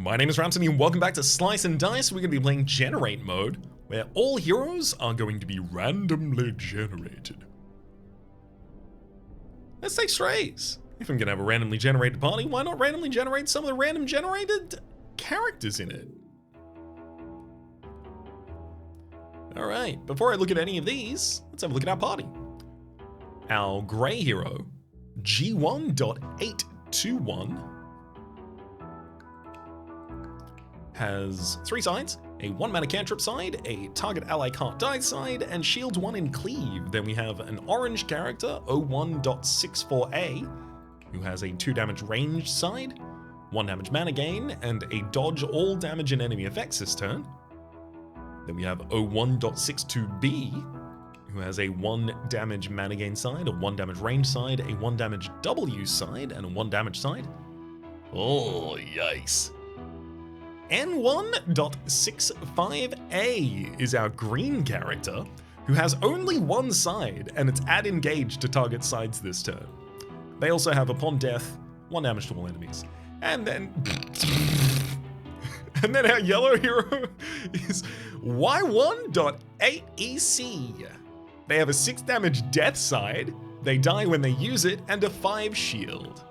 My name is Rhapsody and welcome back to Slice and Dice. We're going to be playing Generate mode, where all heroes are going to be randomly generated. Let's take strays. If I'm going to have a randomly generated party, why not randomly generate some of the random generated characters in it? Alright, before I look at any of these, let's have a look at our party. Our grey hero, G1.821, has 3 sides, a 1 mana cantrip side, a target ally can't die side, and shields 1 in cleave. Then we have an orange character, 01.64A, who has a 2 damage range side, 1 damage mana gain, and a dodge all damage and enemy effects this turn. Then we have 01.62B, who has a 1 damage mana gain side, a 1 damage range side, a 1 damage W side, and a 1 damage side. Oh, yikes. N1.65A is our green character, who has only 1 side, and it's add engage to target sides this turn. They also have upon death, 1 damage to all enemies. And then our yellow hero is Y1.8EC. They have a 6 damage death side, they die when they use it, and a 5 shield.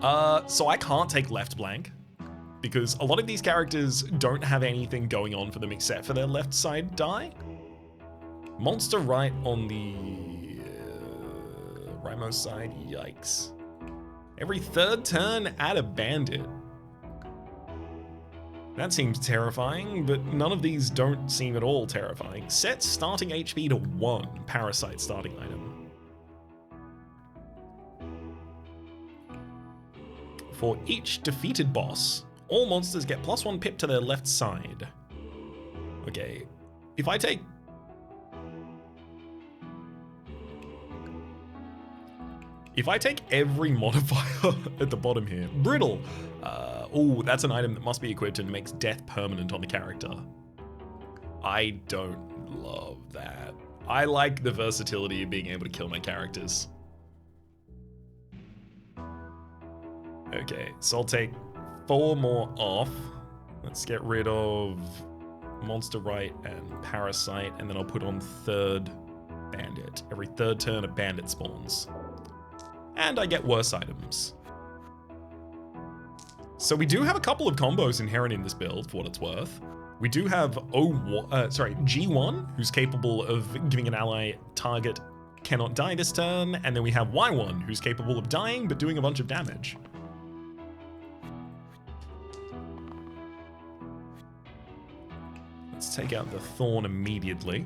So I can't take left blank, because a lot of these characters don't have anything going on for them except for their left side die. Monster right on the rightmost side, yikes. Every 3rd turn, add a bandit. That seems terrifying, but none of these don't seem at all terrifying. Set starting HP to 1, parasite starting item. For each defeated boss, all monsters get +1 pip to their left side. Okay, if I take every modifier at the bottom here, brittle. Oh, that's an item that must be equipped and makes death permanent on the character. I don't love that. I like the versatility of being able to kill my characters. Okay, so I'll take 4 more off. Let's get rid of Monster Right and Parasite, and then I'll put on 3rd Bandit. Every 3rd turn, a bandit spawns. And I get worse items. So we do have a couple of combos inherent in this build, for what it's worth. We do have G1, who's capable of giving an ally target cannot die this turn, and then we have Y1, who's capable of dying but doing a bunch of damage. Let's take out the Thorn immediately.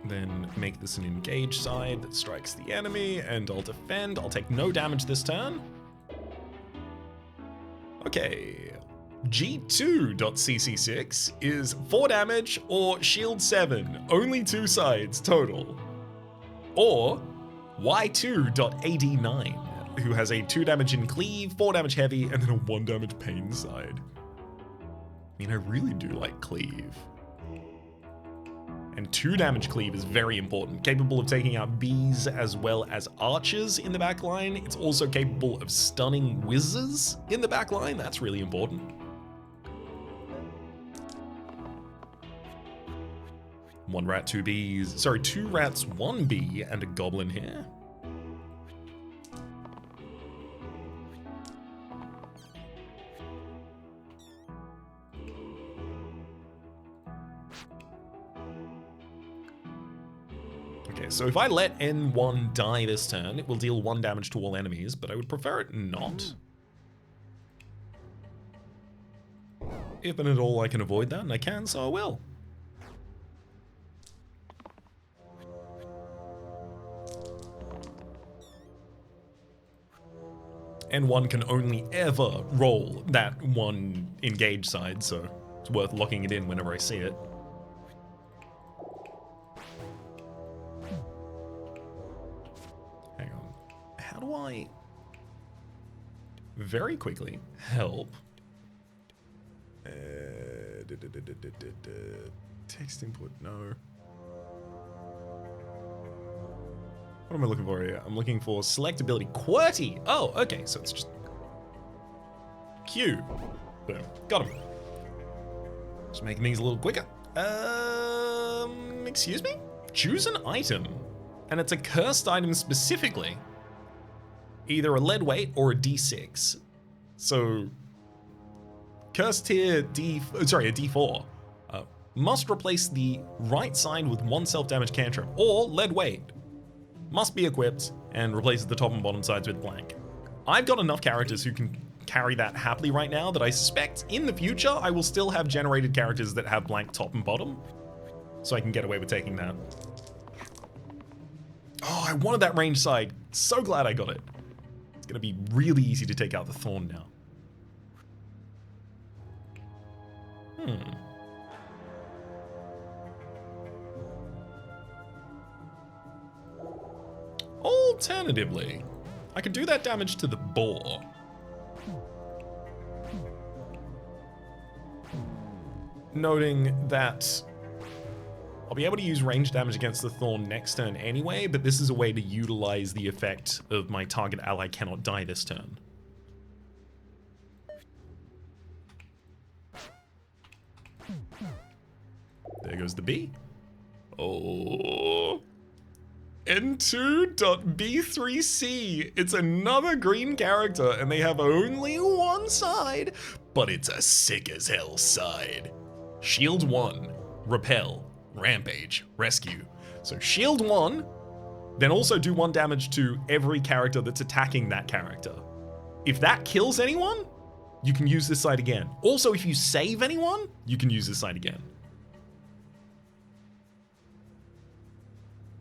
Then make this an engage side that strikes the enemy, and I'll defend. I'll take no damage this turn. Okay, G2.cc6 is 4 damage or shield 7, only 2 sides total. Or Y2.AD9, who has a 2 damage in cleave, 4 damage heavy, and then a 1 damage pain side. I mean, I really do like cleave. And 2 damage cleave is very important, capable of taking out bees as well as archers in the back line. It's also capable of stunning wizards in the back line. That's really important. 1 rat, 2 bees. Sorry, 2 rats, 1 bee, and a goblin here. Okay, so if I let N1 die this turn, it will deal 1 damage to all enemies, but I would prefer it not. If and at all I can avoid that, and I can, so I will. N1 can only ever roll that 1 engage side, so it's worth locking it in whenever I see it. How do I very quickly help? Text input, no. What am I looking for here? I'm looking for select ability. QWERTY! Oh, okay, so it's just Q. Boom. Got him. Just making things a little quicker. Excuse me? Choose an item. And it's a cursed item specifically. Either a lead weight or a D6. So, cursed tier a D4. Must replace the right side with one self-damage cantrip, or lead weight. Must be equipped and replaces the top and bottom sides with blank. I've got enough characters who can carry that happily right now that I suspect in the future I will still have generated characters that have blank top and bottom, so I can get away with taking that. Oh, I wanted that range side. So glad I got it. It's gonna be really easy to take out the Thorn now. Alternatively, I could do that damage to the boar. Noting that I'll be able to use range damage against the Thorn next turn anyway, but this is a way to utilize the effect of my target ally cannot die this turn. There goes the B. Oh. N2.B3C. It's another green character, and they have only one side, but it's a sick as hell side. Shield 1, Repel, Rampage, Rescue. So shield 1, then also do 1 damage to every character that's attacking that character. If that kills anyone, you can use this side again. Also, if you save anyone, you can use this side again.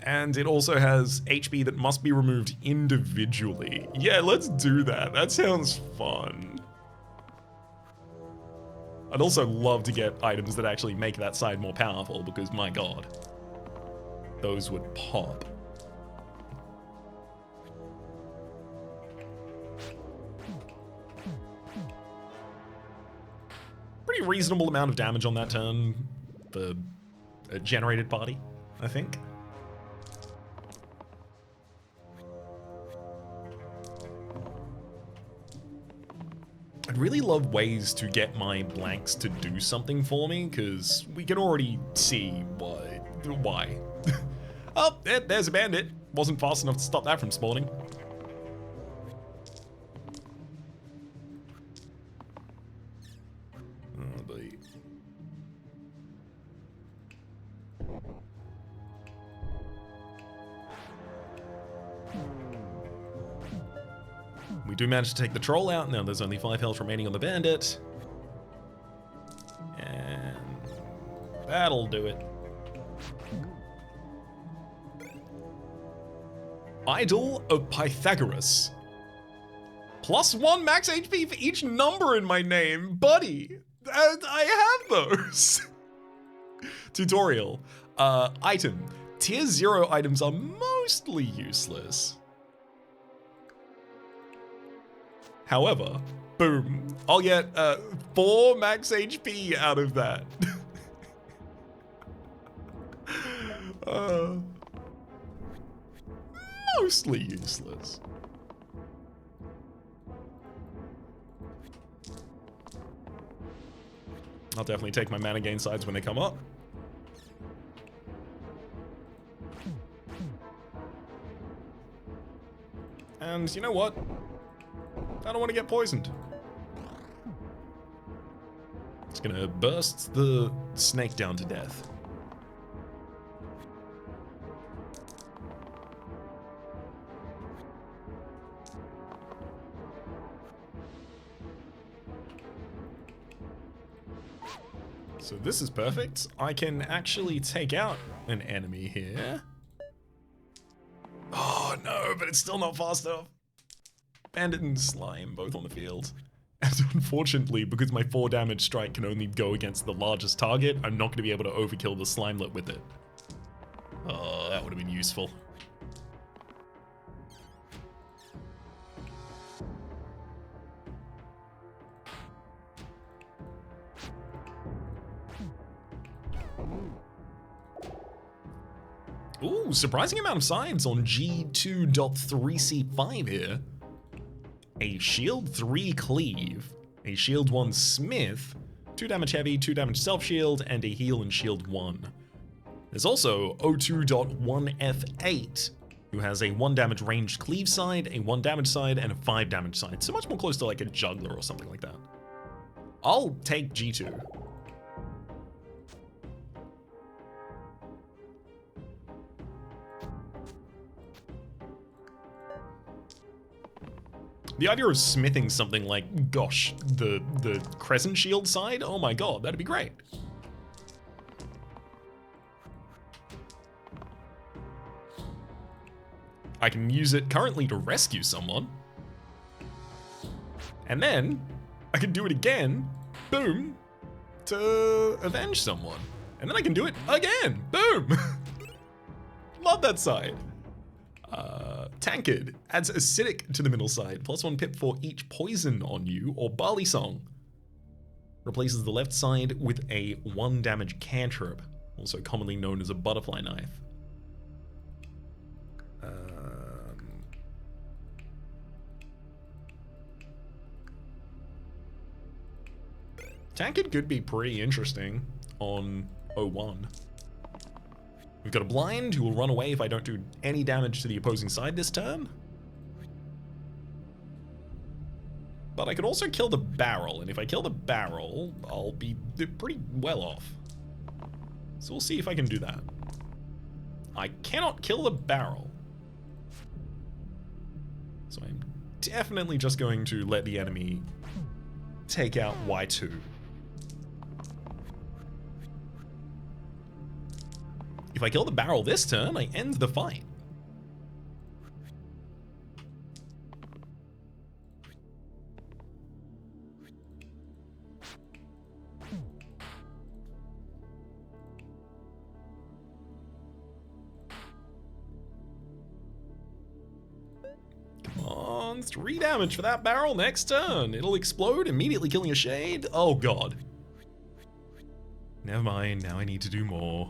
And it also has HP that must be removed individually. Yeah, let's do that. That sounds fun. I'd also love to get items that actually make that side more powerful, because my god, those would pop. Pretty reasonable amount of damage on that turn for a generated party, I think. I'd really love ways to get my blanks to do something for me, because we can already see why. Oh, there's a bandit. Wasn't fast enough to stop that from spawning. Oh, boy. We do manage to take the troll out. Now there's only 5 health remaining on the bandit. And that'll do it. Idol of Pythagoras. +1 max HP for each number in my name. Buddy, I have those. Tutorial. Item. Tier 0 items are mostly useless. However, boom, I'll get 4 max HP out of that. Mostly useless. I'll definitely take my mana gain sides when they come up. And you know what? I don't want to get poisoned. It's gonna burst the snake down to death. So this is perfect. I can actually take out an enemy here. Oh no, but it's still not fast enough. Bandit and Slime both on the field. And unfortunately, because my 4 damage strike can only go against the largest target, I'm not going to be able to overkill the Slimelet with it. Oh, that would have been useful. Ooh, surprising amount of sides on G2.3C5 here. A shield 3 cleave, a shield 1 smith, 2 damage heavy, 2 damage self shield, and a heal and shield 1. There's also O2.1F8, who has a 1 damage ranged cleave side, a 1 damage side, and a 5 damage side. So much more close to like a juggler or something like that. I'll take G2. The idea of smithing something like, gosh, the crescent shield side, oh my god, that'd be great. I can use it currently to rescue someone. And then I can do it again, boom, to avenge someone. And then I can do it again, boom. Love that side. Tankard adds acidic to the middle side, +1 pip for each poison on you, or barley song. Replaces the left side with a 1 damage cantrip, also commonly known as a butterfly knife. Tankard could be pretty interesting on 01. We've got a blind who will run away if I don't do any damage to the opposing side this turn. But I could also kill the barrel, and if I kill the barrel, I'll be pretty well off. So we'll see if I can do that. I cannot kill the barrel. So I'm definitely just going to let the enemy take out Y2. If I kill the barrel this turn, I end the fight. Come on, 3 damage for that barrel next turn. It'll explode, immediately killing a shade. Oh god. Never mind, now I need to do more.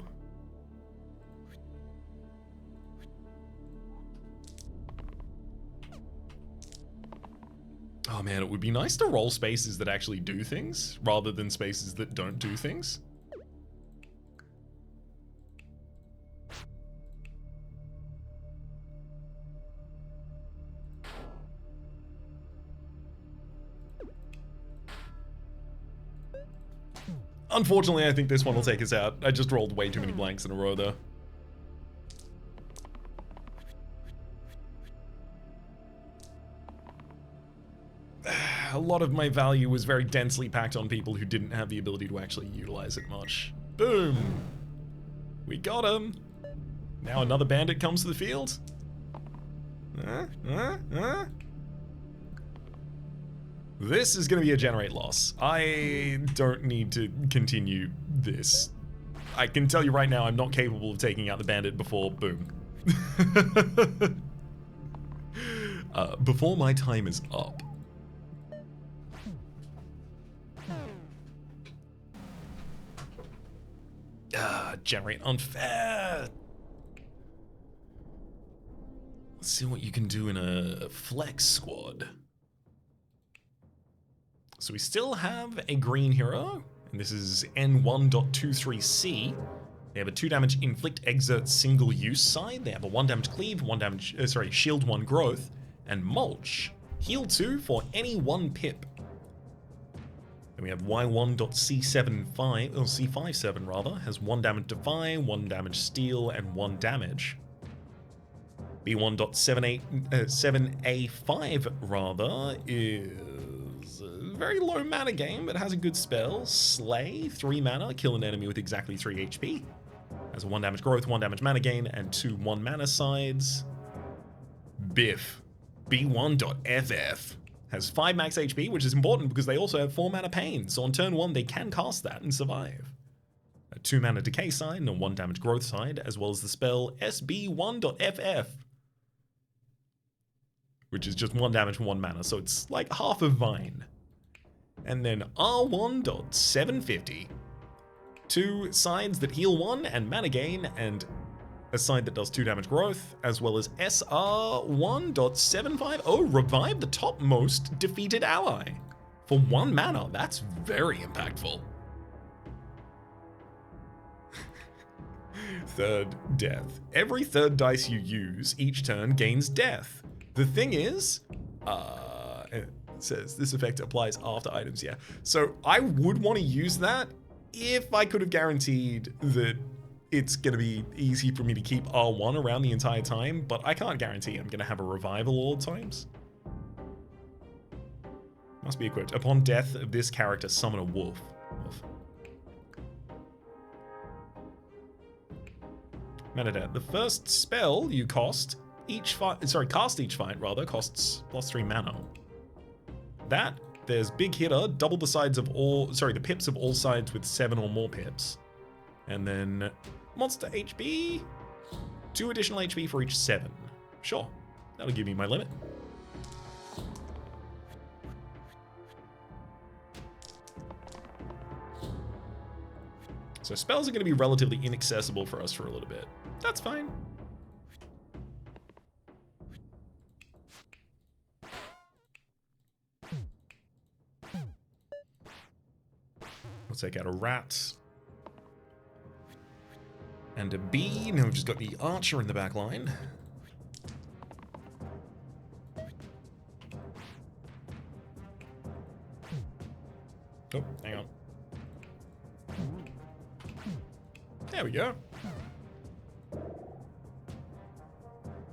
Oh man, it would be nice to roll spaces that actually do things, rather than spaces that don't do things. Unfortunately, I think this one will take us out. I just rolled way too many blanks in a row there. A lot of my value was very densely packed on people who didn't have the ability to actually utilize it much. Boom! We got him! Now another bandit comes to the field? This is gonna be a generate loss. I don't need to continue this. I can tell you right now, I'm not capable of taking out the bandit before boom. Before my time is up. Generate unfair. Let's see what you can do in a flex squad. So we still have a green hero, and this is N1.23C. They have a 2 damage inflict exert single use side. They have a 1 damage cleave, 1 damage, shield 1 growth, and mulch. Heal 2 for any 1 pip. Then we have Y1.C75, or C57 rather, has 1 damage defy, 1 damage steal, and 1 damage. B1.7A5 rather is a very low mana game, but has a good spell. Slay, 3 mana, kill an enemy with exactly 3 HP. Has a 1 damage growth, 1 damage mana gain, and 2 1 mana sides. Biff, B1.FF. Has 5 max HP, which is important because they also have 4 mana pain, so on turn 1 they can cast that and survive. A 2 mana decay side and a 1 damage growth side, as well as the spell SB1.FF, which is just 1 damage and 1 mana, so it's like half of Vine. And then R1.750. 2 sides that heal 1 and mana gain, and a side that does 2 damage growth, as well as SR 1.75. Oh, revive the topmost defeated ally for 1 mana. That's very impactful. Third death. Every third dice you use each turn gains death. The thing is, it says this effect applies after items, yeah. So I would want to use that if I could have guaranteed that it's going to be easy for me to keep R1 around the entire time, but I can't guarantee I'm going to have a revival all times. Must be equipped. Upon death of this character, summon a wolf. Metadata. The first spell you cast each fight costs +3 mana. There's big hitter, double the sides of the pips of all sides with 7 or more pips. And then monster HP, 2 additional HP for each 7. Sure, that'll give me my limit. So spells are going to be relatively inaccessible for us for a little bit. That's fine. We'll take out a rat. And a bee. Now we've just got the archer in the back line. Oh, hang on. There we go.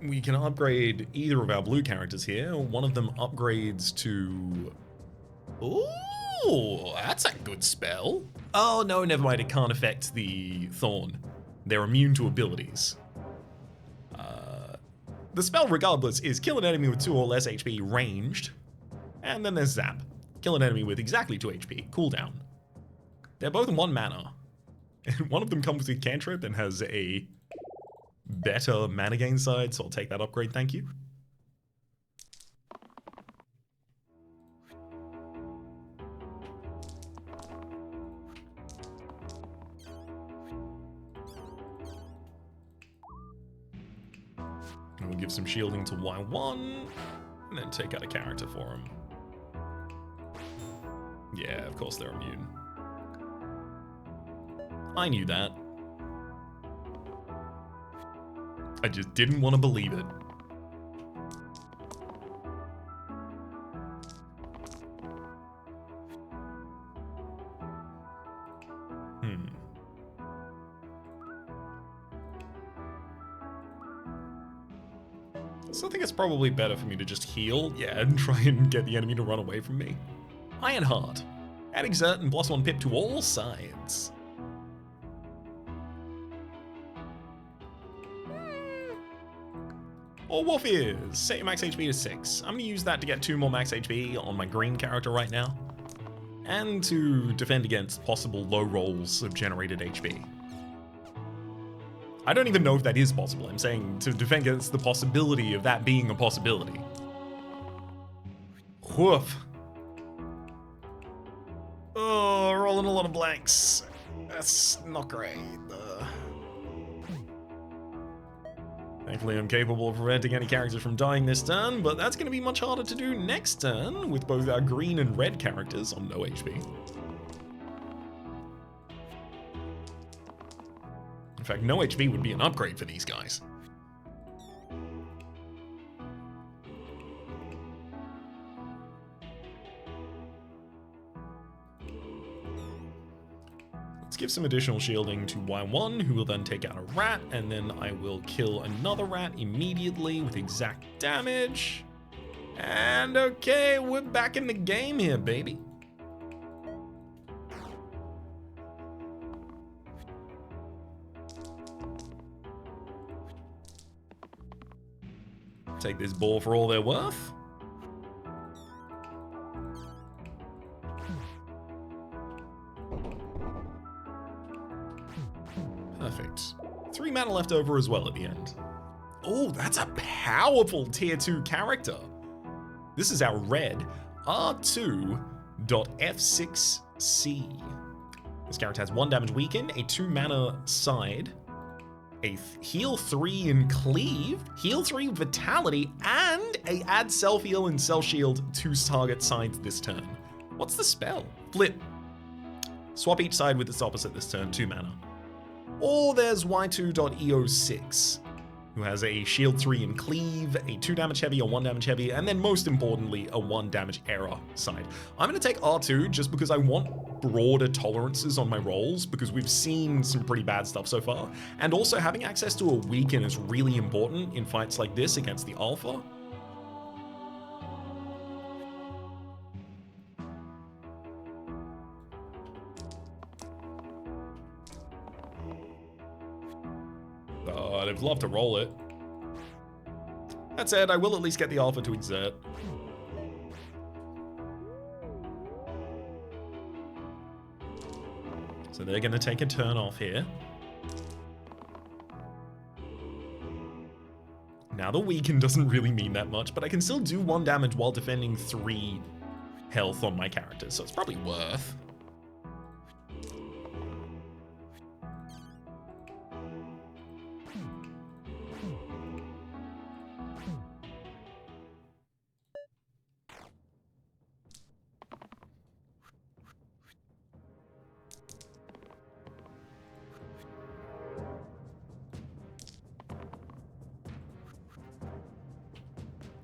We can upgrade either of our blue characters here. One of them upgrades to... Ooh, that's a good spell. Oh, no, never mind. It can't affect the thorn. They're immune to abilities. The spell, regardless, is kill an enemy with 2 or less HP ranged. And then there's zap. Kill an enemy with exactly 2 HP. Cooldown. They're both 1 mana. And one of them comes with cantrip and has a better mana gain side, so I'll take that upgrade, thank you. And we'll give some shielding to Y1, and then take out a character for him. Yeah, of course they're immune. I knew that. I just didn't want to believe it. So I think it's probably better for me to just heal, yeah, and try and get the enemy to run away from me. Iron Heart. Add exert and +1 pip to all sides. Or Wolf Ears. Set your max HP to 6. I'm going to use that to get 2 more max HP on my green character right now. And to defend against possible low rolls of generated HP. I don't even know if that is possible. I'm saying to defend against the possibility of that being a possibility. Woof. Oh, rolling a lot of blanks. That's not great. Thankfully, I'm capable of preventing any characters from dying this turn, but that's going to be much harder to do next turn with both our green and red characters on no HP. In fact, no HP would be an upgrade for these guys. Let's give some additional shielding to Y1, who will then take out a rat, and then I will kill another rat immediately with exact damage. And okay, we're back in the game here, baby. Take this ball for all they're worth. Perfect. 3 mana left over as well at the end. Oh, that's a powerful tier 2 character. This is our red R2.F6C. This character has 1 damage weaken, a 2 mana side, a heal 3 in cleave, heal 3 vitality, and a add self heal and self shield to target sides this turn. What's the spell? Flip. Swap each side with its opposite this turn, 2 mana. Or there's Y2.EO6, who has a shield 3 in cleave, a 2 damage heavy, a 1 damage heavy, and then most importantly, a 1 damage error side. I'm gonna take R2 just because I want broader tolerances on my rolls, because we've seen some pretty bad stuff so far. And also having access to a weaken is really important in fights like this against the alpha. I'd love to roll it. That said, I will at least get the alpha to exert. So they're going to take a turn off here. Now the weaken doesn't really mean that much, but I can still do 1 damage while defending 3 health on my character, so it's probably worth.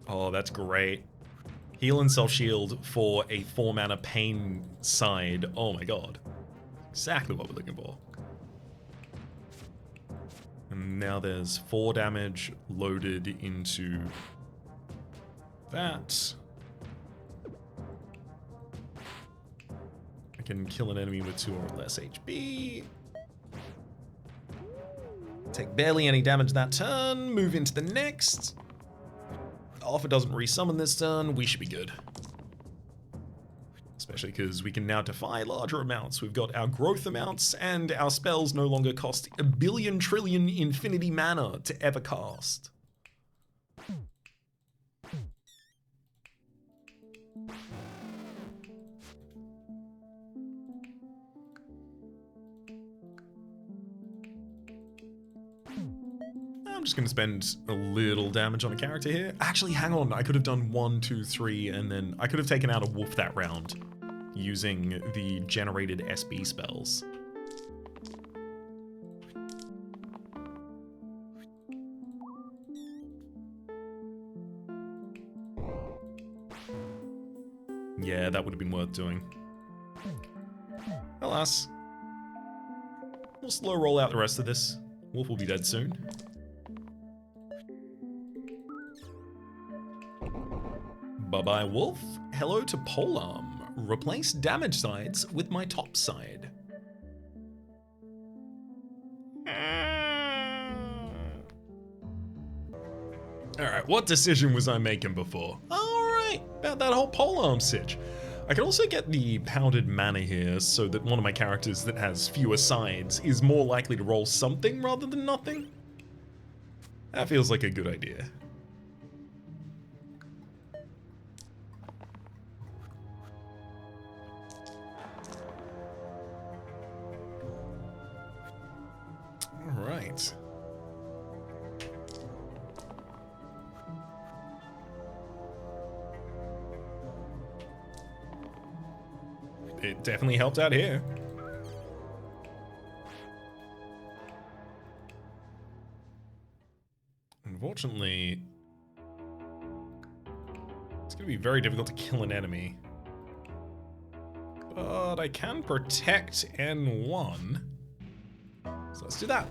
Oh, that's great. Heal and self-shield for a 4 mana pain side. Oh my god. Exactly what we're looking for. And now there's 4 damage loaded into that. I can kill an enemy with 2 or less HP. Take barely any damage that turn. Move into the next. Alpha doesn't resummon this turn, we should be good. Especially because we can now defy larger amounts. We've got our growth amounts, and our spells no longer cost a billion trillion infinity mana to ever cast. I'm just going to spend a little damage on a character here. Actually, hang on. I could have done 1, 2, 3, and then I could have taken out a wolf that round using the generated SB spells. Yeah, that would have been worth doing. Alas. We'll slow roll out the rest of this. Wolf will be dead soon. Bye-bye, Wolf. Hello to Polearm. Replace damage sides with my top side. Alright, what decision was I making before? Alright, about that whole Polearm sitch. I can also get the powdered mana here so that one of my characters that has fewer sides is more likely to roll something rather than nothing. That feels like a good idea. Alright. It definitely helped out here. Unfortunately, it's going to be very difficult to kill an enemy. But I can protect N1. So let's do that.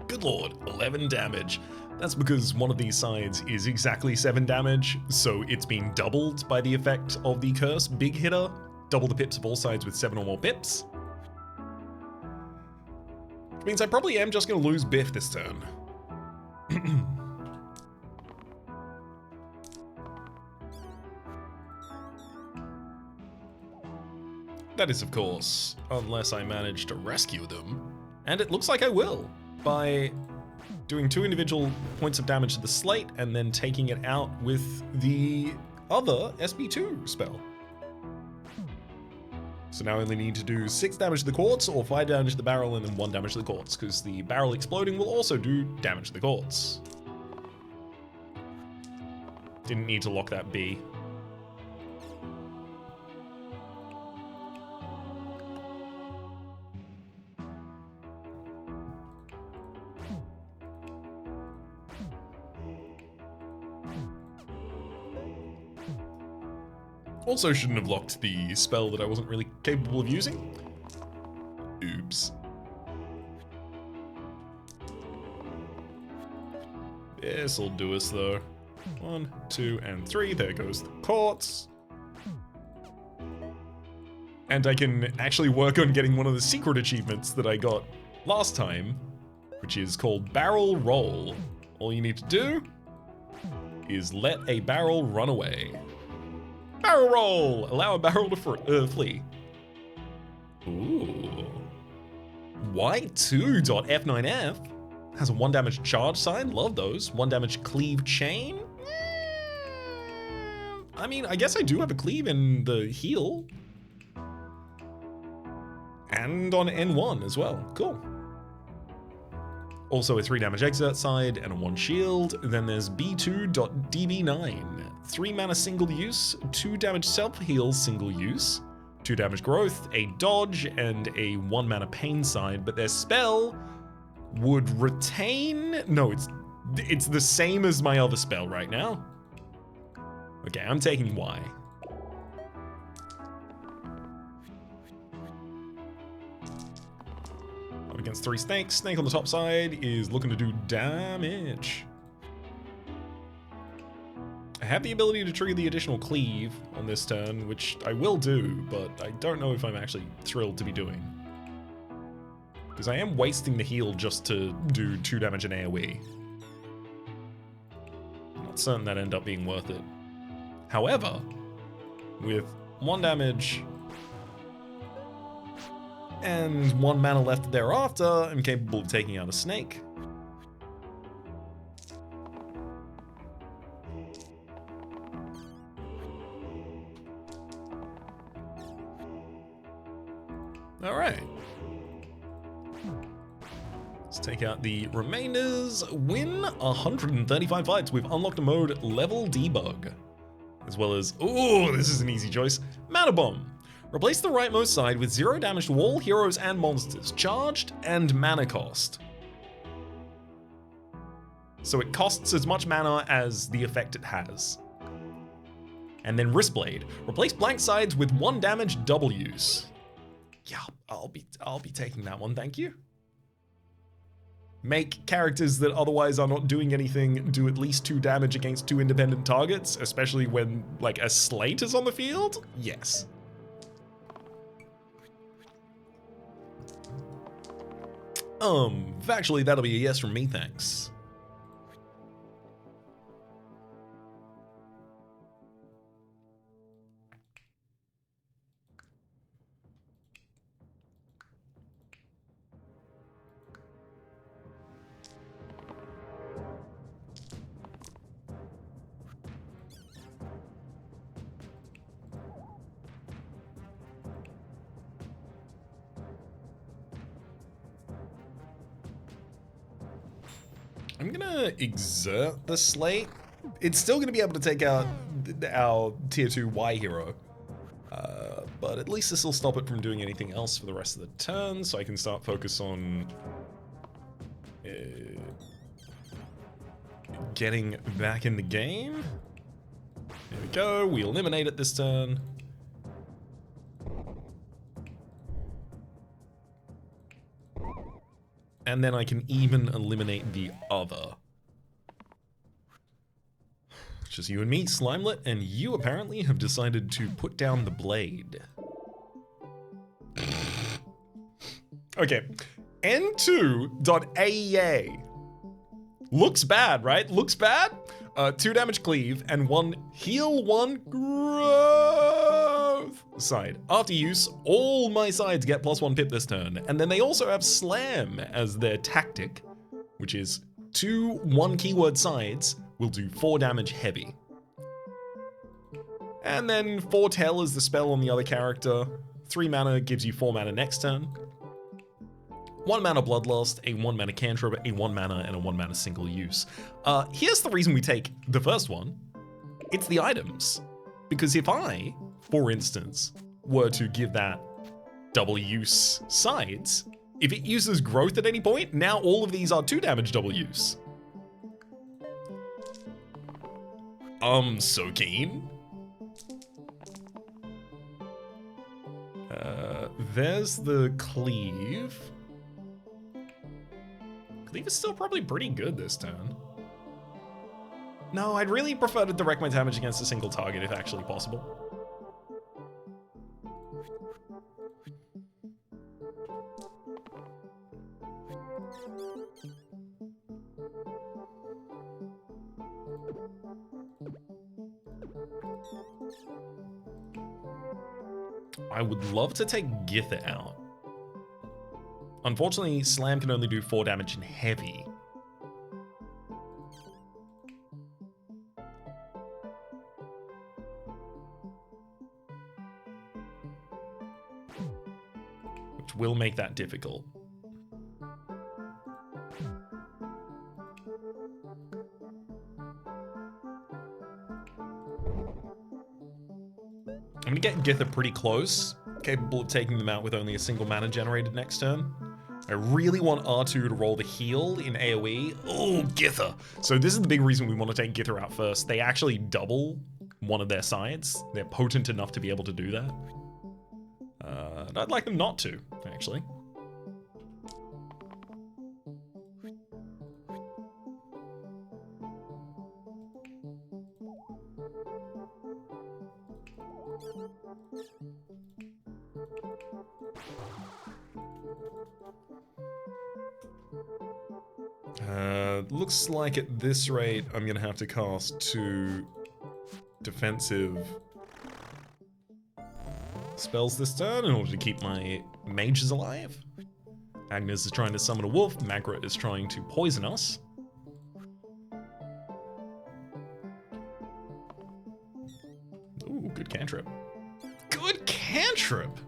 Good lord, 11 damage. That's because one of these sides is exactly 7 damage, so it's been doubled by the effect of the curse. Big hitter, double the pips of all sides with 7 or more pips. Which means I probably am just going to lose Biff this turn. That is, of course, unless I manage to rescue them. And it looks like I will, by doing 2 individual points of damage to the slate and then taking it out with the other SB2 spell. So now I only need to do 6 damage to the quartz, or 5 damage to the barrel, and then 1 damage to the quartz, because the barrel exploding will also do damage to the quartz. Didn't need to lock that B. Also shouldn't have locked the spell that I wasn't really capable of using. Oops. This'll do us though. 1, 2, and 3. There goes the quartz. And I can actually work on getting one of the secret achievements that I got last time, which is called Barrel Roll. All you need to do is let a barrel run away. Barrel roll! Allow a barrel to flee. Ooh. Y2.F9F has a 1 damage charge sign. Love those. 1 damage cleave chain. I mean, I guess I do have a cleave in the heal. And on N1 as well. Cool. Also a 3 damage exert side and a 1 shield. Then there's B2.DB9. 3 mana single use, 2 damage self-heal single use, 2 damage growth, a dodge, and a 1 mana pain side, but their spell would retain... No, it's the same as my other spell right now. Okay, I'm taking Y. Up against 3 snakes. Snake on the top side is looking to do damage. I have the ability to trigger the additional cleave on this turn, which I will do, but I don't know if I'm actually thrilled to be doing. Because I am wasting the heal just to do 2 damage in AoE. I'm not certain that end up being worth it. However, with 1 damage and 1 mana left thereafter, I'm capable of taking out a snake. Alright. Let's take out the remainders. Win 135 fights. We've unlocked a mode level debug. As well as, ooh, this is an easy choice. Mana Bomb. Replace the rightmost side with 0 damage to all heroes and monsters, charged and mana cost. So it costs as much mana as the effect it has. And then Wristblade. Replace blank sides with 1 damage double use. Yeah, I'll be taking that one, thank you. Make characters that otherwise are not doing anything do at least 2 damage against 2 independent targets, especially when, like, a slate is on the field? Yes. Factually, that'll be a yes from me, thanks. I'm gonna exert the slate. It's still gonna be able to take out our tier 2 Y hero. But at least this will stop it from doing anything else for the rest of the turn, so I can start focus on getting back in the game. There we go, we eliminate it this turn. And then I can even eliminate the other. Just you and me, Slimelet, and you apparently have decided to put down the blade. Okay, N2.AEA. Looks bad, right? Looks bad? 2 damage cleave and 1 heal 1 growth side. After use, all my sides get +1 pip this turn. And then they also have slam as their tactic, which is 2 1 keyword sides will do 4 damage heavy. And then Foretell is the spell on the other character. 3 mana gives you 4 mana next turn. 1 mana Bloodlust, a 1 mana cantrip, a 1 mana, and a 1 mana single use. Here's the reason we take the first one. It's the items. Because if I, for instance, were to give that double use sides, if it uses growth at any point, now all of these are 2 damage double use. I'm so keen. There's the cleave. Cleave is still probably pretty good this turn. No, I'd really prefer to direct my damage against a single target if actually possible. I would love to take Gither out. Unfortunately, Slam can only do 4 damage in heavy. Which will make that difficult. I'm gonna get Gither pretty close, capable of taking them out with only a single mana generated next turn. I really want R2 to roll the heal in AoE. Oh, Gither. So this is the big reason we want to take Gither out first. They actually double one of their sides. They're potent enough to be able to do that. And I'd like them not to, actually. Looks like at this rate, I'm gonna have to cast 2 defensive spells this turn in order to keep my mages alive. Agnes is trying to summon a wolf, Magret is trying to poison us. Ooh, good cantrip. Good cantrip!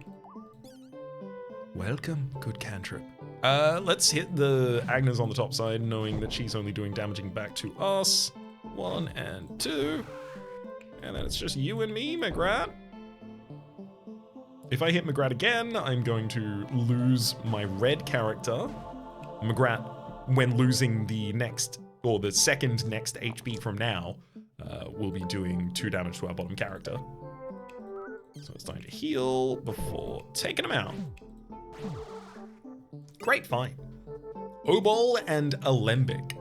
Welcome, good cantrip. Let's hit the Agnes on the top side, knowing that she's only doing damaging back to us. 1 and 2. And then it's just you and me, Magrat. If I hit Magrat again, I'm going to lose my red character. Magrat, when losing the next, or the second next HP from now, will be doing 2 damage to our bottom character. So it's time to heal before taking him out. Great fight. Obol and Alembic.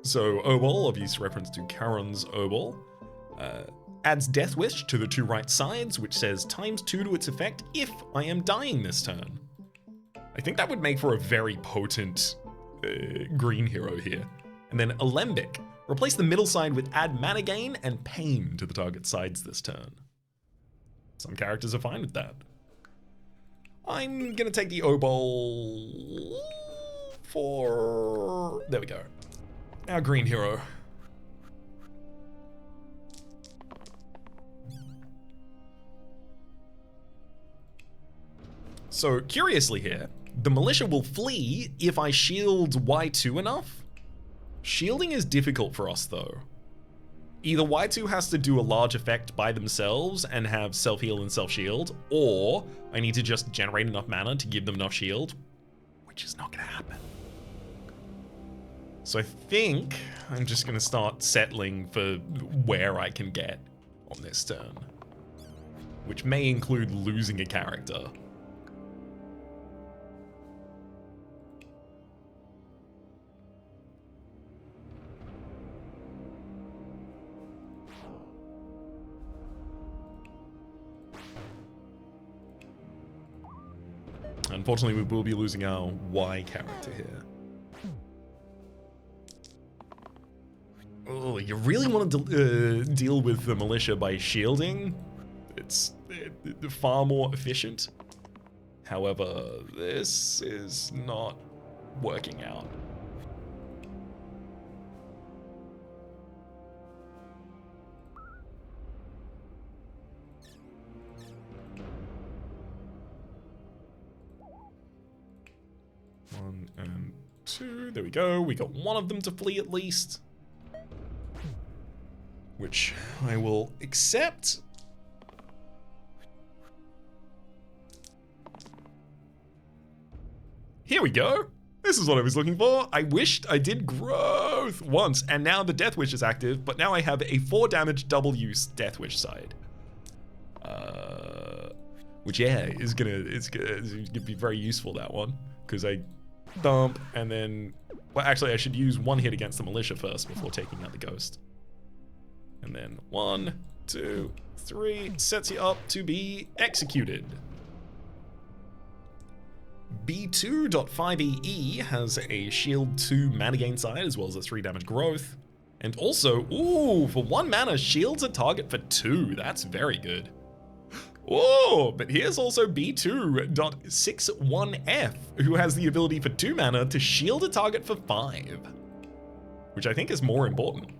So Obol, obvious reference to Charon's Obol, adds Death Wish to the 2 right sides, which says ×2 to its effect if I am dying this turn. I think that would make for a very potent green hero here. And then Alembic. Replace the middle side with add mana gain and pain to the target sides this turn. Some characters are fine with that. I'm gonna take the Obol for... There we go. Our green hero. So, curiously here, the militia will flee if I shield Y2 enough. Shielding is difficult for us though. Either Y2 has to do a large effect by themselves and have self-heal and self-shield, or I need to just generate enough mana to give them enough shield, which is not gonna happen. So I think I'm just gonna start settling for where I can get on this turn, which may include losing a character. Unfortunately, we will be losing our Y character here. Oh, you really want to deal with the militia by shielding? It's far more efficient. However, this is not working out. 1 and 2. There we go. We got one of them to flee at least, which I will accept. Here we go. This is what I was looking for. I wished I did growth once, and now the Death Wish is active, but now I have a 4 damage double use Death Wish side. Which, yeah, it's gonna be very useful, that one, because I dump and then, well, actually I should use 1 hit against the militia first before taking out the ghost. And then 1, 2, 3, sets you up to be executed. B2.5EE has a shield 2 mana gain side as well as a 3 damage growth. And also, ooh, for 1 mana, shields a target for 2. That's very good. Oh, but here's also B2.61F, who has the ability for 2 mana to shield a target for 5, which I think is more important.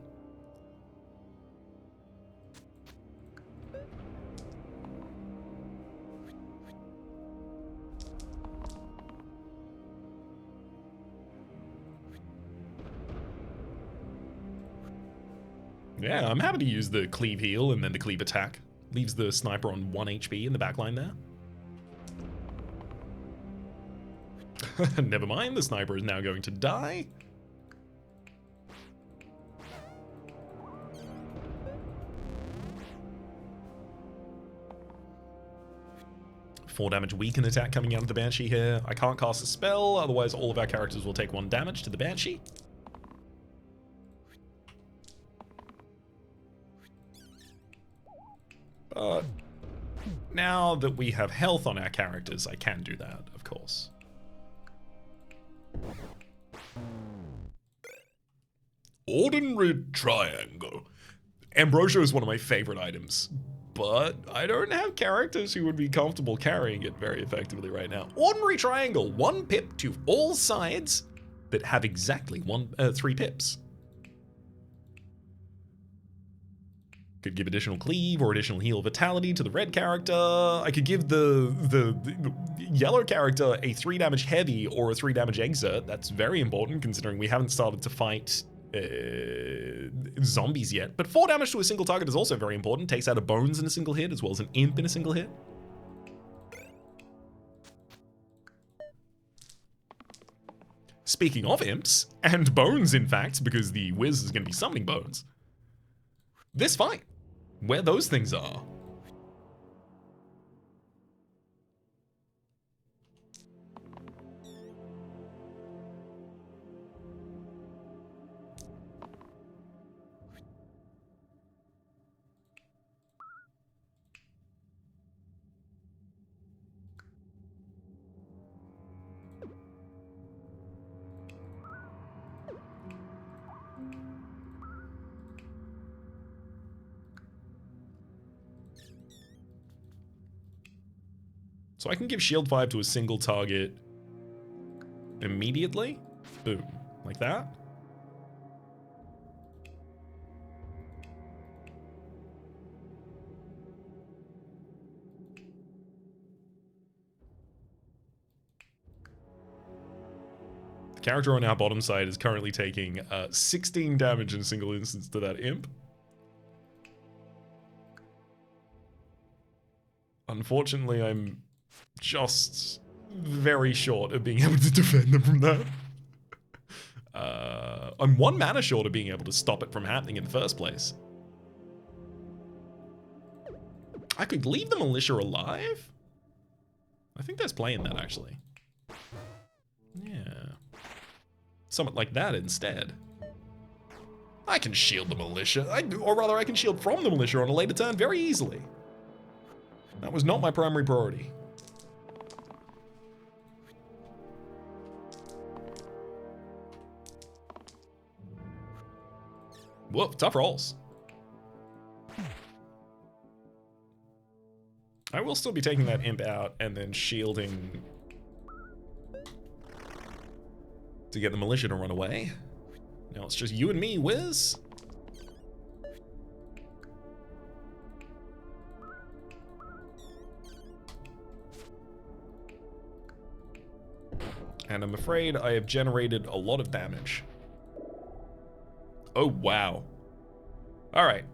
Yeah, I'm happy to use the cleave heal and then the cleave attack. Leaves the sniper on 1 HP in the backline there. Never mind, the sniper is now going to die. Four damage weaken attack coming out of the Banshee here. I can't cast a spell, otherwise all of our characters will take 1 damage to the Banshee. But now that we have health on our characters, I can do that, of course. Ordinary Triangle. Ambrosia is one of my favorite items, but I don't have characters who would be comfortable carrying it very effectively right now. Ordinary Triangle, 1 pip to all sides that have exactly 3 pips. Could give additional cleave or additional heal vitality to the red character. I could give the yellow character a 3 damage heavy or a 3 damage exert. That's very important considering we haven't started to fight zombies yet. But 4 damage to a single target is also very important. Takes out a bones in a single hit as well as an imp in a single hit. Speaking of imps, and bones in fact, because the Wiz is going to be summoning bones. This fight, where those things are. So I can give shield 5 to a single target immediately. Boom. Like that. The character on our bottom side is currently taking 16 damage in a single instance to that imp. Unfortunately, I'm just very short of being able to defend them from that. I'm 1 mana short of being able to stop it from happening in the first place. I could leave the militia alive? I think there's play in that, actually. Yeah. Something like that instead. I can shield the militia, or rather I can shield from the militia on a later turn very easily. That was not my primary priority. Whoop, tough rolls. I will still be taking that imp out and then shielding to get the militia to run away. Now it's just you and me, Wiz. and I'm afraid I have generated a lot of damage. Oh, wow. All right.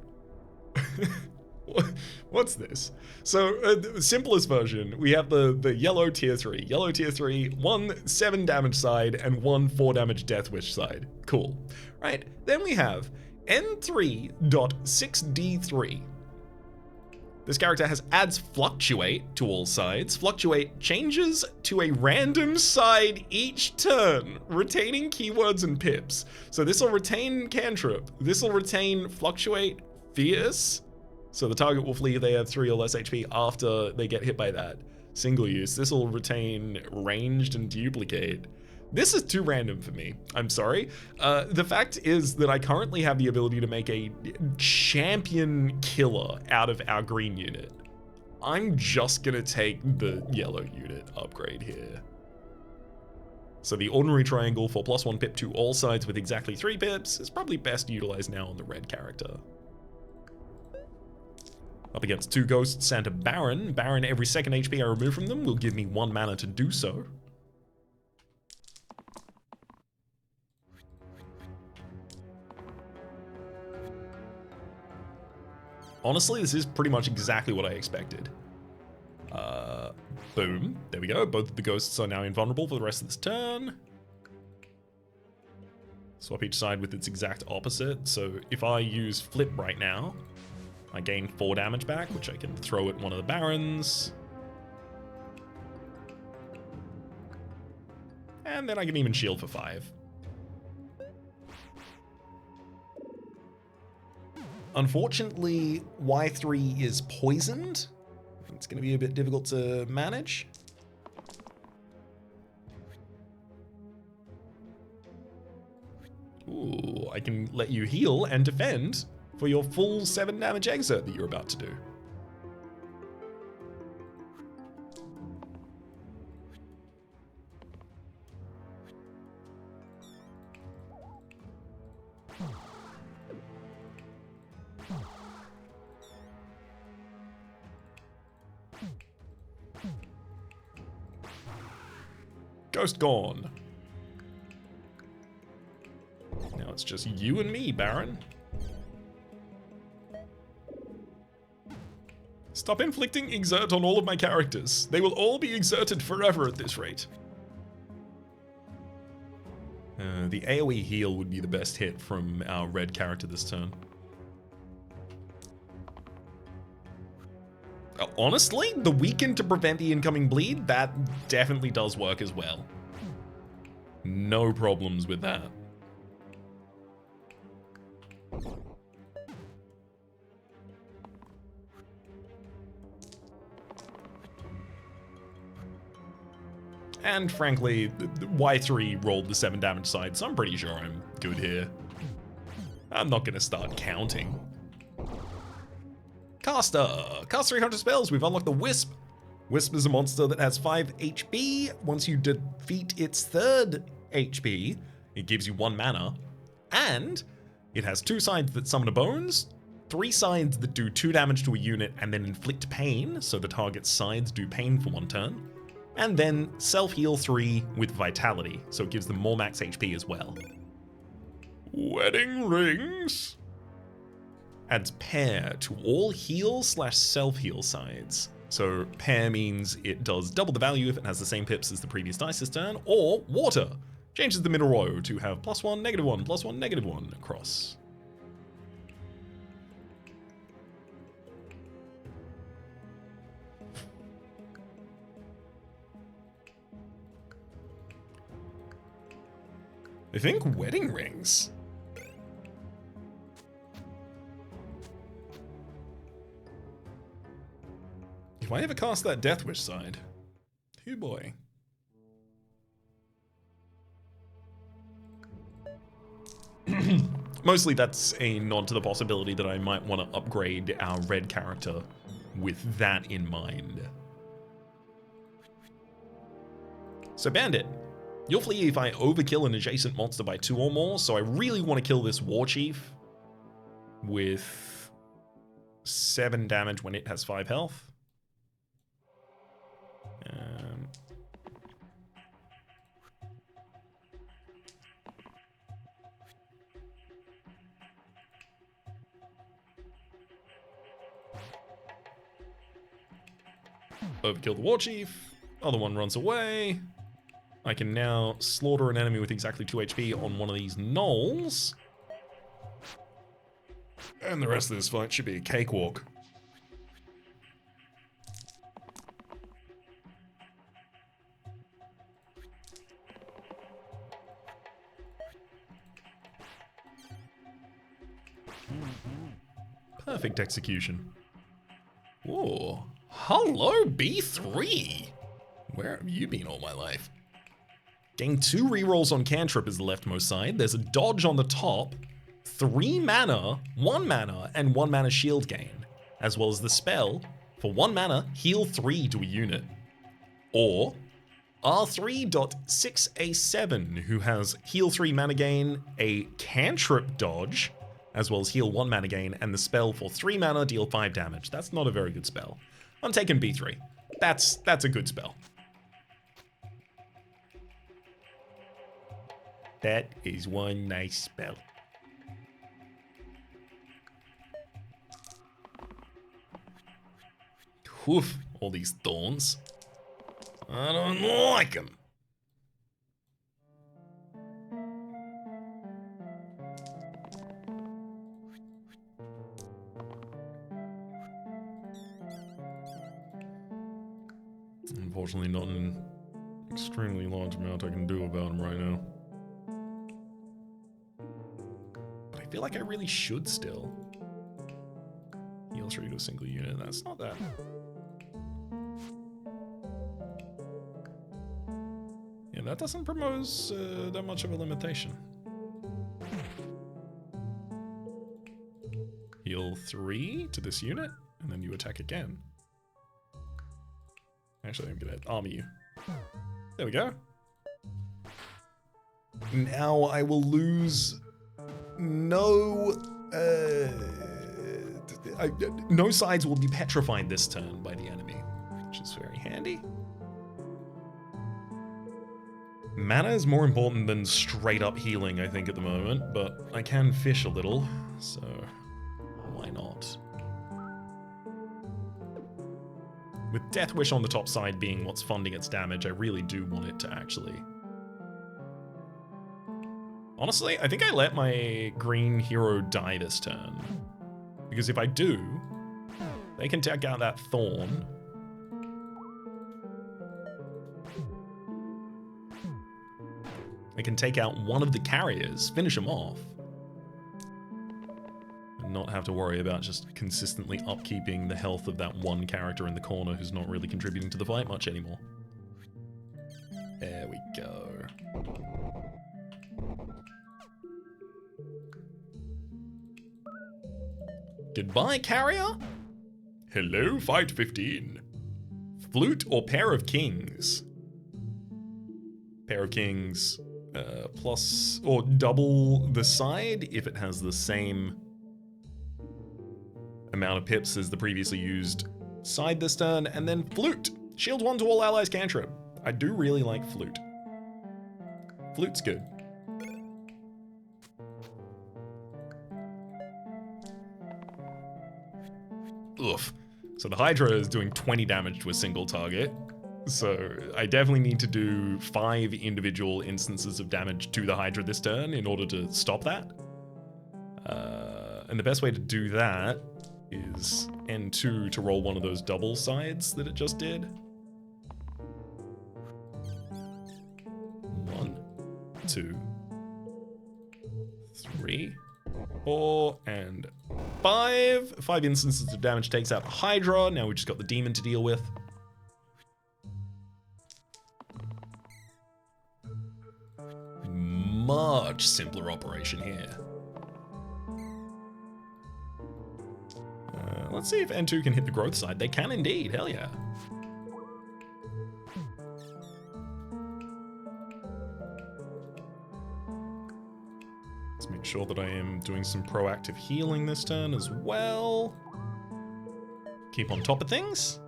What's this? So, the simplest version, we have the yellow tier 3. Yellow tier 3, 1 7 damage side and 1 4 damage Death Wish side. Cool. Right, then we have N3.6D3. This character adds Fluctuate to all sides. Fluctuate changes to a random side each turn, retaining keywords and pips. So this will retain Cantrip. This will retain Fluctuate Fierce. So the target will flee if they have 3 or less HP after they get hit by that. Single use. This will retain Ranged and Duplicate. This is too random for me. I'm sorry. The fact is that I currently have the ability to make a champion killer out of our green unit. I'm just gonna take the yellow unit upgrade here. So the ordinary triangle for +1 pip to all sides with exactly 3 pips is probably best utilized now on the red character. Up against 2 ghosts and a Baron. Baron, every second HP I remove from them will give me 1 mana to do so. Honestly, this is pretty much exactly what I expected. Boom. There we go. Both of the ghosts are now invulnerable for the rest of this turn. Swap each side with its exact opposite. So if I use Flip right now, I gain 4 damage back, which I can throw at one of the Barons. And then I can even shield for 5. Unfortunately, Y3 is poisoned. It's going to be a bit difficult to manage. Ooh, I can let you heal and defend for your full 7 damage exert that you're about to do. Ghost gone. Now it's just you and me, Baron. Stop inflicting exert on all of my characters. They will all be exerted forever at this rate. The AoE heal would be the best hit from our red character this turn. Honestly, the weaken to prevent the incoming bleed, that definitely does work as well. No problems with that. And frankly, Y3 rolled the 7 damage side, so I'm pretty sure I'm good here. I'm not gonna start counting. Caster! Cast 300 spells, we've unlocked the Wisp. Wisp is a monster that has 5 HP. Once you defeat its 3rd HP, it gives you 1 mana. And it has 2 sides that summon a bones, 3 sides that do 2 damage to a unit and then inflict pain, so the target's sides do pain for 1 turn. And then self-heal 3 with vitality, so it gives them more max HP as well. Wedding rings. Adds pair to all heal/self-heal sides. So pair means it does double the value if it has the same pips as the previous dice this turn, or water. Changes the middle row to have +1, -1, +1, -1 across. I think wedding rings. If I ever cast that Death Wish side, oh boy. Mostly that's a nod to the possibility that I might want to upgrade our red character with that in mind. So Bandit, you'll flee if I overkill an adjacent monster by 2 or more, so I really want to kill this War Chief with 7 damage when it has 5 health. Overkill the war chief. Other one runs away. I can now slaughter an enemy with exactly 2 HP on one of these gnolls. And the rest of this fight should be a cakewalk. Perfect execution. Whoa. Hello, B3. Where have you been all my life? Gain 2 rerolls on cantrip is the leftmost side. There's a dodge on the top. 3 mana, 1 mana, and 1 mana shield gain. As well as the spell, for 1 mana, heal 3 to a unit. Or R3.6A7, who has heal 3 mana gain, a cantrip dodge, as well as heal 1 mana gain, and the spell for 3 mana, deal 5 damage. That's not a very good spell. I'm taking B3. That's a good spell. That is one nice spell. Woof, all these thorns. I don't like them. Unfortunately, not an extremely large amount I can do about them right now. But I feel like I really should still. Heal 3 to a single unit, that's not that. Yeah, that doesn't propose that much of a limitation. Heal 3 to this unit, and then you attack again. Actually, I'm gonna armor you. There we go. Now I will lose no sides will be petrified this turn by the enemy, which is very handy. Mana is more important than straight up healing, I think, at the moment, but I can fish a little, so why not? With Death Wish on the top side being what's funding its damage, I really do want it to actually... Honestly, I think I let my green hero die this turn. Because if I do, they can take out that Thorn. They can take out one of the carriers, finish them off. And not have to worry about just consistently upkeeping the health of that one character in the corner who's not really contributing to the fight much anymore. There we go. Goodbye, carrier. Hello, fight 15. Flute or Pair of Kings? Pair of Kings plus or double the side if it has the same amount of pips as the previously used side this turn, and then Flute. Shield 1 to all allies cantrip. I do really like Flute. Flute's good. Oof. So the Hydra is doing 20 damage to a single target. So I definitely need to do 5 individual instances of damage to the Hydra this turn in order to stop that. And the best way to do that is N2 to roll one of those double sides that it just did. 1, 2, 3, 4, and 5. 5 instances of damage takes out Hydra. Now we just got the demon to deal with. Much simpler operation here. Let's see if N2 can hit the growth side. They can indeed, hell yeah. Let's make sure that I am doing some proactive healing this turn as well. Keep on top of things.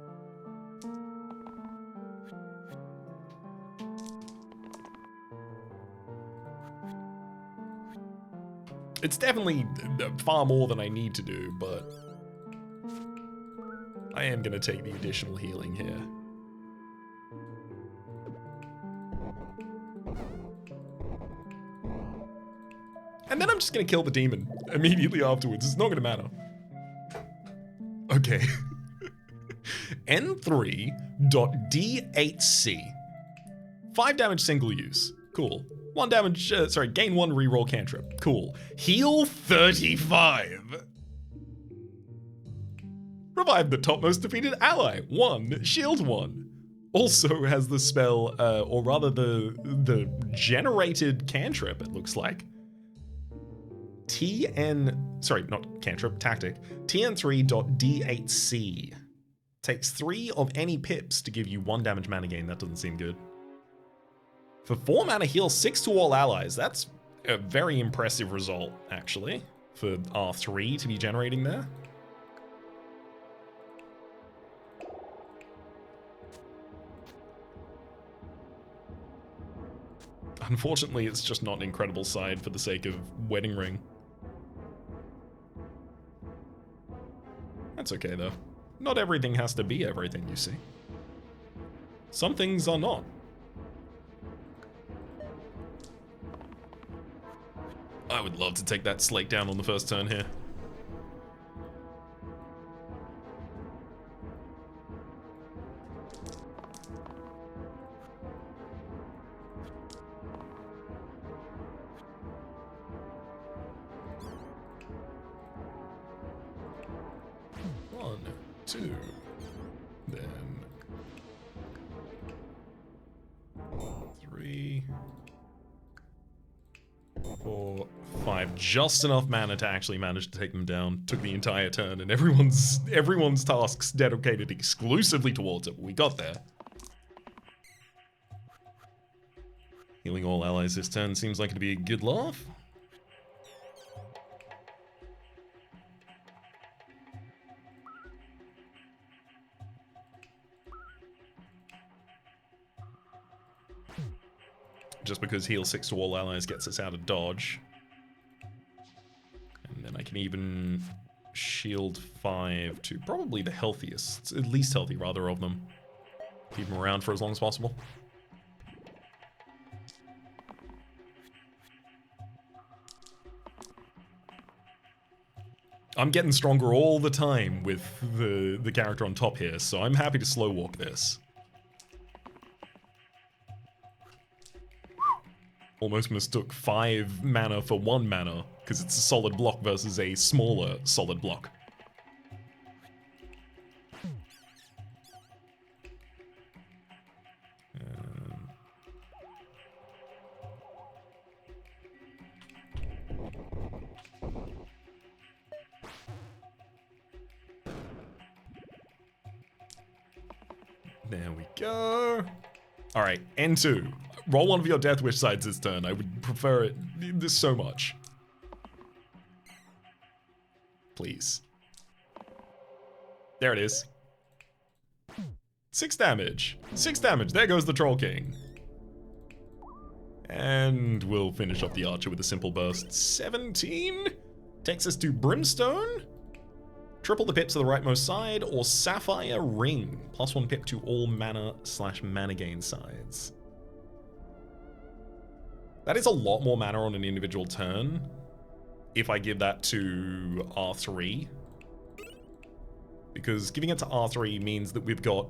It's definitely far more than I need to do, but I am going to take the additional healing here. And then I'm just going to kill the demon immediately afterwards. It's not going to matter. Okay. N3.D8C. 5 damage single use. Cool. 1 damage, gain 1 reroll cantrip. Cool. Heal 35. Revive the topmost defeated ally. 1. Shield 1. Also has the spell, or rather the generated cantrip, it looks like. Not cantrip, tactic. TN3.D8C. Takes 3 of any pips to give you 1 damage mana gain. That doesn't seem good. For 4 mana, heal 6 to all allies. That's a very impressive result, actually, for R3 to be generating there. Unfortunately, it's just not an incredible side for the sake of Wedding Ring. That's okay, though. Not everything has to be everything, you see. Some things are not. I would love to take that Slate down on the first turn here. One, two, then 3, 4, 5. Just enough mana to actually manage to take them down. Took the entire turn, and everyone's tasks dedicated exclusively towards it. We got there. Healing all allies this turn seems like it'd be a good laugh. Just because heal 6 to all allies gets us out of dodge. And then I can even shield 5 to probably the healthiest, at least healthy rather, of them. Keep them around for as long as possible. I'm getting stronger all the time with the character on top here, so I'm happy to slow walk this. Almost mistook 5 mana for 1 mana, because it's a solid block versus a smaller solid block. There we go. Alright, N2. Roll one of your Death Wish sides this turn. I would prefer it this so much. Please. There it is. 6 damage. 6 damage. There goes the Troll King. And we'll finish off the Archer with a simple burst. 17 takes us to Brimstone. Triple the pip to the rightmost side, or Sapphire Ring. +1 pip to all mana/mana gain sides. That is a lot more mana on an individual turn if I give that to R3. Because giving it to R3 means that we've got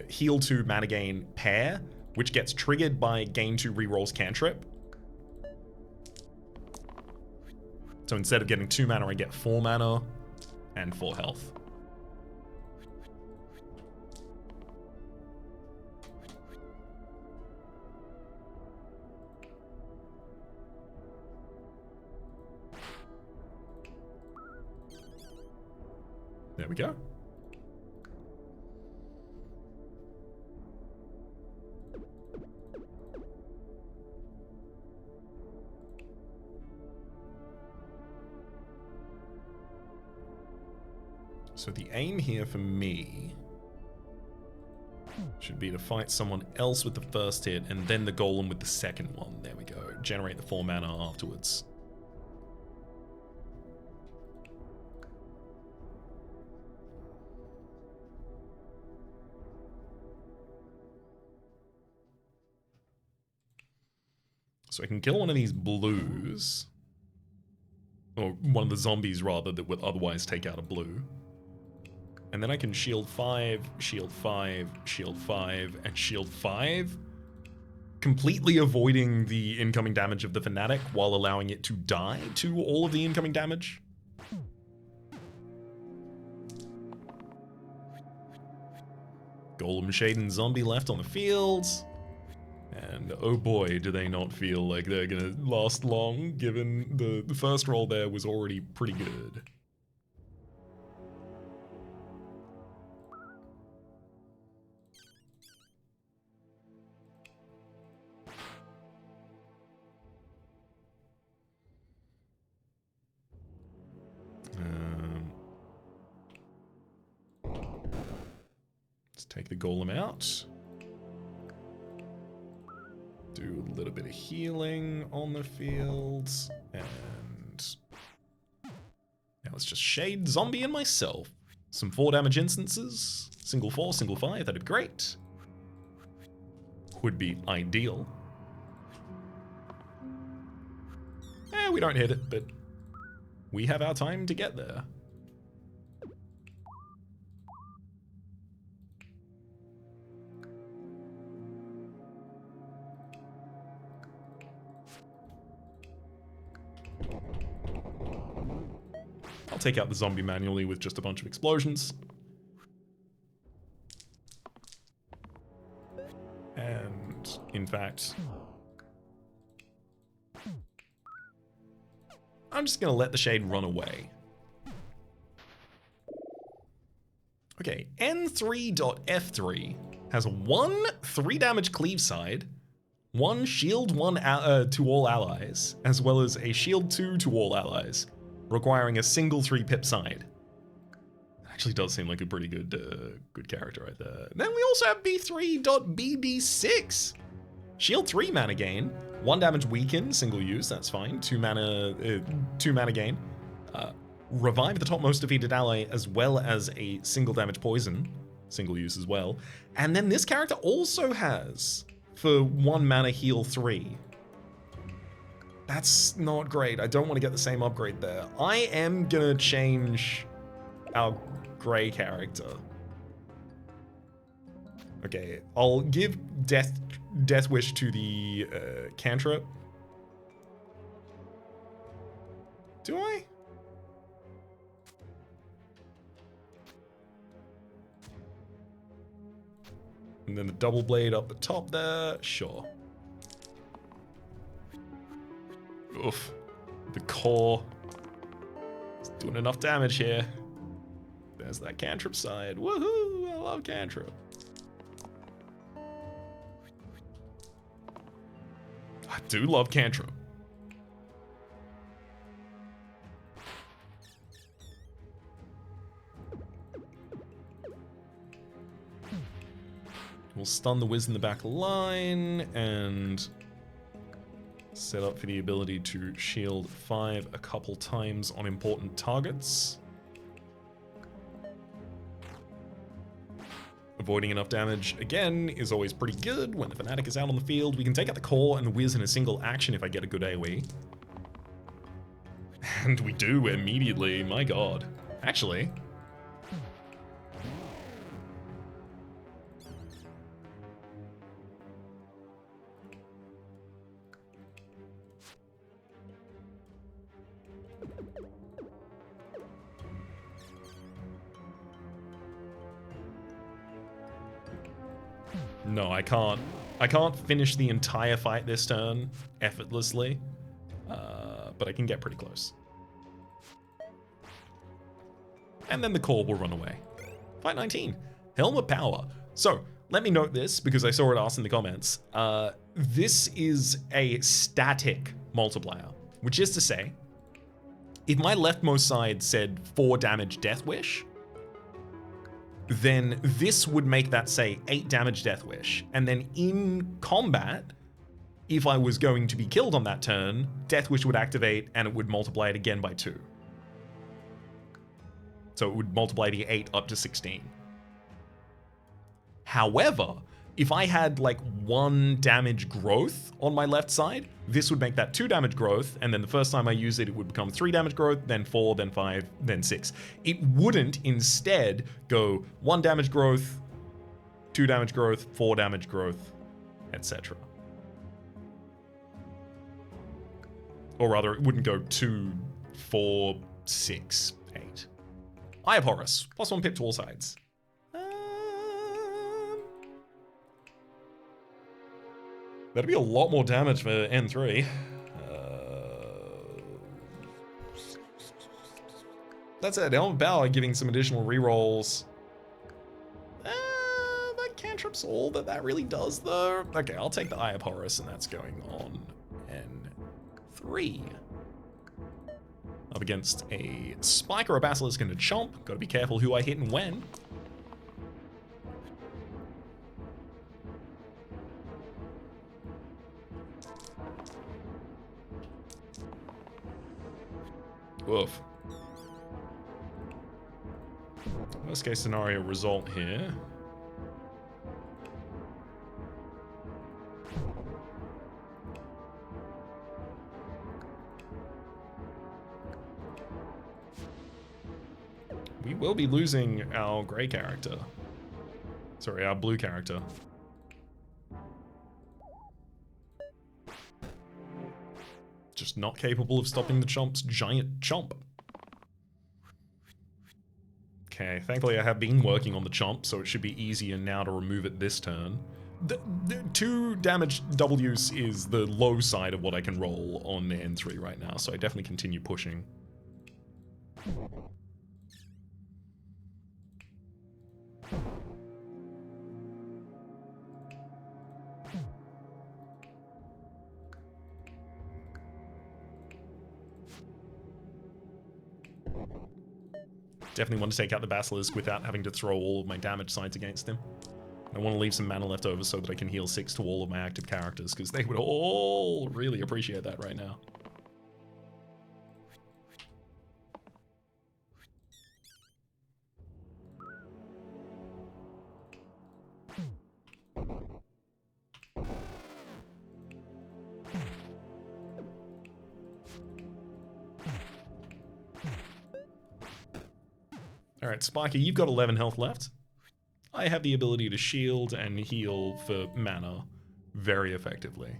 heal 2 mana gain pair, which gets triggered by gain 2 rerolls cantrip. So instead of getting 2 mana, I get 4 mana and 4 health. There we go. So the aim here for me should be to fight someone else with the first hit and then the golem with the second one. There we go. Generate the 4 mana afterwards. So I can kill one of these blues. Or one of the zombies, rather, that would otherwise take out a blue. And then I can shield 5, shield 5, shield 5, and shield 5. Completely avoiding the incoming damage of the Fanatic while allowing it to die to all of the incoming damage. Golem, Shade, and Zombie left on the field. And oh boy, do they not feel like they're gonna last long, given the first roll there was already pretty good. Let's take the golem out. Do a little bit of healing on the field. And now let's just shade Zombie and myself. Some 4 damage instances. Single 4, single 5, that'd be great. Would be ideal. We don't hit it, but we have our time to get there. I'll take out the zombie manually with just a bunch of explosions. And, in fact, I'm just going to let the shade run away. Okay, N3.F3 has a 1 3 damage cleave side, 1 shield 1 to all allies, as well as a shield 2 to all allies, requiring a single 3 pip side. Actually does seem like a pretty good good character right there. Then we also have B3.BD6. Shield 3 mana gain, 1 damage weaken, single use, that's fine. 2 mana gain. Revive the topmost defeated ally, as well as a single damage poison, single use as well. And then this character also has, for 1 mana, heal 3. That's not great. I don't want to get the same upgrade there. I am gonna change our Grey character. Okay, I'll give Death Wish to the cantrip. Do I? And then the double blade up the top there. Sure. Oof. The core. It's doing enough damage here. There's that cantrip side. Woohoo! I love cantrip. I do love cantrip. We'll stun the Wiz in the back line and set up for the ability to shield 5 a couple times on important targets. Avoiding enough damage, again, is always pretty good. When the Fanatic is out on the field, we can take out the core and the Wiz in a single action if I get a good AoE. And we do immediately, my god. Actually, no, I can't. I can't finish the entire fight this turn effortlessly, but I can get pretty close. And then the core will run away. Fight 19, Helm of Power. So, let me note this, because I saw it asked in the comments. This is a static multiplier, which is to say, if my leftmost side said 4 damage Death Wish, then this would make that say 8 damage Death Wish. And then in combat, if I was going to be killed on that turn, Death Wish would activate and it would multiply it again by 2. So it would multiply the 8 up to 16. However, if I had like 1 damage growth on my left side, this would make that 2 damage growth, and then the first time I use it, it would become 3 damage growth, then 4, then 5, then 6. It wouldn't instead go 1 damage growth, 2 damage growth, 4 damage growth, etc. Or rather, it wouldn't go 2, 4, 6, 8. Eye of Horus, +1 pip to all sides. That'd be a lot more damage for N3. That's it. Element Power giving some additional rerolls. That cantrip's all that really does, though. Okay, I'll take the Eye of Horus, and that's going on N3. Up against a Spike or a Basilisk and a Chomp. Gotta be careful who I hit and when. Woof. Worst case scenario result here. We will be losing our gray character. Sorry, our blue character. Just not capable of stopping the Chomp's giant Chomp. Okay, thankfully I have been working on the Chomp, so it should be easier now to remove it this turn. The 2 damage double use is the low side of what I can roll on N3 right now, so I definitely continue pushing. Definitely want to take out the Basilisk without having to throw all of my damage sides against him. I want to leave some mana left over so that I can heal 6 to all of my active characters, because they would all really appreciate that right now. Alright, Spiky, you've got 11 health left. I have the ability to shield and heal for mana very effectively.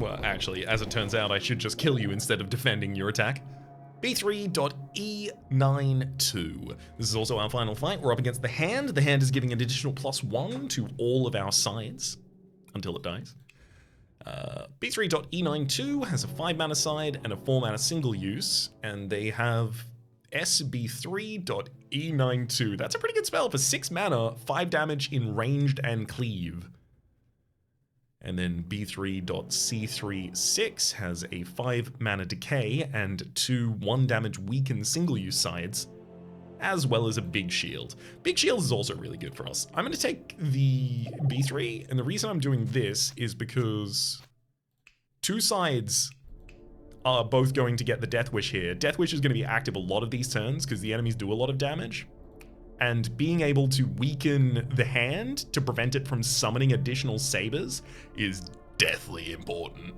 Well, actually, as it turns out, I should just kill you instead of defending your attack. B3.E92. This is also our final fight. We're up against the Hand. The Hand is giving an additional +1 to all of our sides until it dies. B3.E92 has a 5 mana side and a 4 mana single use, and they have SB3.E92. That's a pretty good spell for 6 mana, 5 damage in ranged and cleave. And then B3.C36 has a 5 mana decay and 2 1 damage weaken single use sides, as well as a big shield. Big shield is also really good for us. I'm going to take the B3, and the reason I'm doing this is because 2 sides are both going to get the Death Wish here. Death Wish is going to be active a lot of these turns because the enemies do a lot of damage. And being able to weaken the Hand to prevent it from summoning additional sabers is deathly important.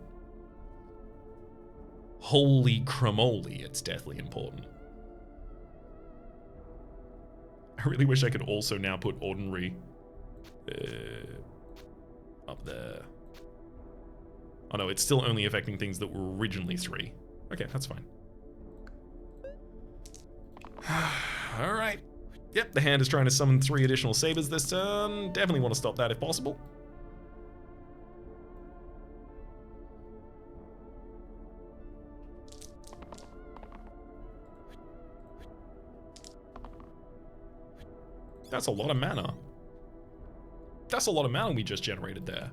Holy cramoly, it's deathly important. I really wish I could also now put Ordinary up there. Oh no, it's still only affecting things that were originally 3. Okay, that's fine. All right. Yep, the Hand is trying to summon 3 additional sabers this turn. Definitely want to stop that if possible. That's a lot of mana. That's a lot of mana we just generated there.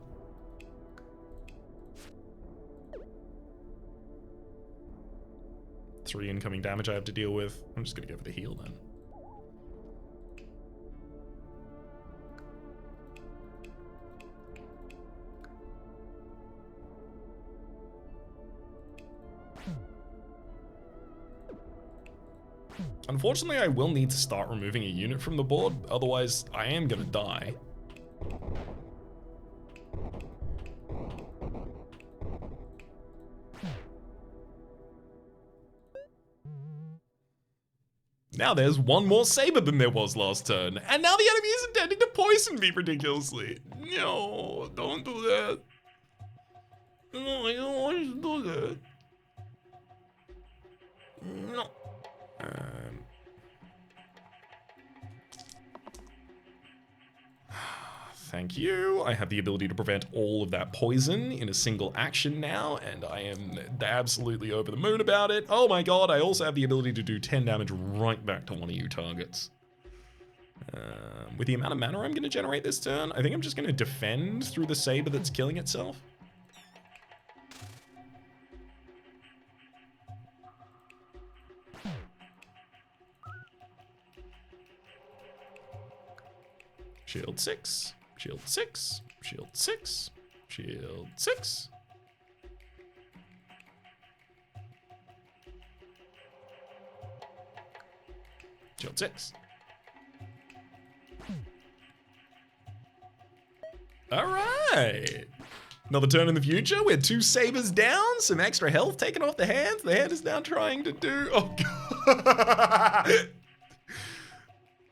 Three incoming damage I have to deal with. I'm just gonna go for the heal then. Unfortunately, I will need to start removing a unit from the board, otherwise I am gonna die. Now there's one more saber than there was last turn, and now the enemy is intending to poison me ridiculously. No, don't do that. No, I don't want you to do that. No. Thank you. I have the ability to prevent all of that poison in a single action now, and I am absolutely over the moon about it. Oh my god, I also have the ability to do 10 damage right back to one of you targets. With the amount of mana I'm going to generate this turn, I think I'm just going to defend through the saber that's killing itself. Shield 6. Shield 6, shield 6, shield 6. Shield 6. All right. Another turn in the future. We're 2 sabers down, some extra health taken off the hand. The hand is now trying to do... Oh, God.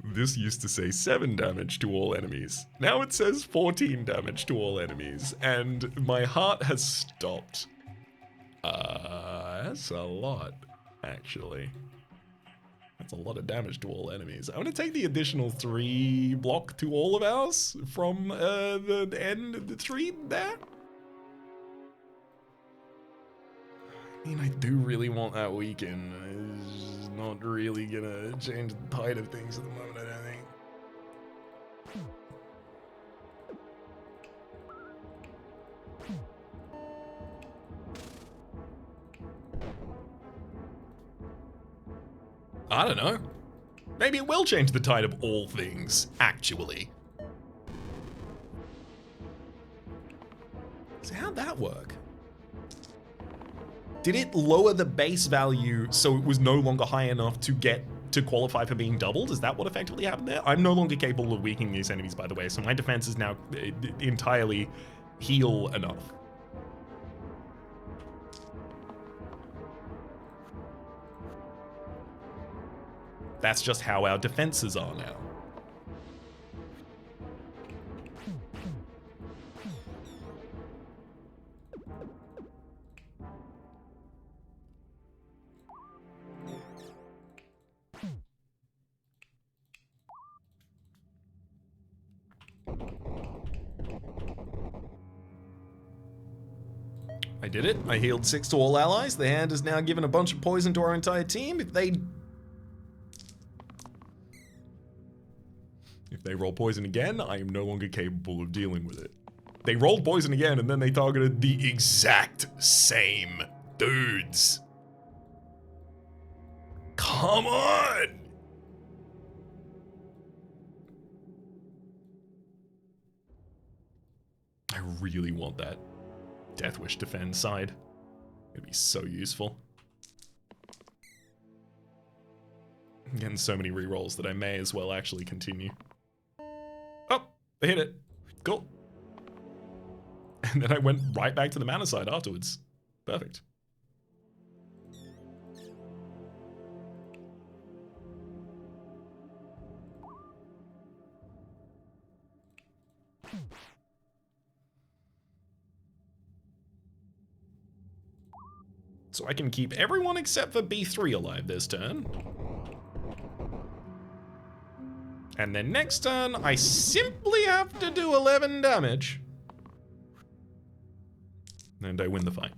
This used to say 7 damage to all enemies. Now it says 14 damage to all enemies, and my heart has stopped. That's a lot, actually. That's a lot of damage to all enemies. I'm gonna take the additional 3 block to all of ours from the end of the 3 there. I mean, I do really want that weaken. It's not really gonna change the tide of things at the moment, I don't think. I don't know. Maybe it will change the tide of all things, actually. So how'd that work? Did it lower the base value so it was no longer high enough to qualify for being doubled? Is that what effectively happened there? I'm no longer capable of weakening these enemies, by the way, so my defense is now entirely heal enough. That's just how our defenses are now. I did it. I healed 6 to all allies. The hand is now given a bunch of poison to our entire team. If they roll poison again, I am no longer capable of dealing with it. They rolled poison again, and then they targeted the exact same dudes. Come on! I really want that Death Wish defend side. It'd be so useful. I'm getting so many rerolls that I may as well actually continue. Oh, they hit it. Cool. And then I went right back to the mana side afterwards. Perfect. So I can keep everyone except for B3 alive this turn. And then next turn, I simply have to do 11 damage. And I win the fight.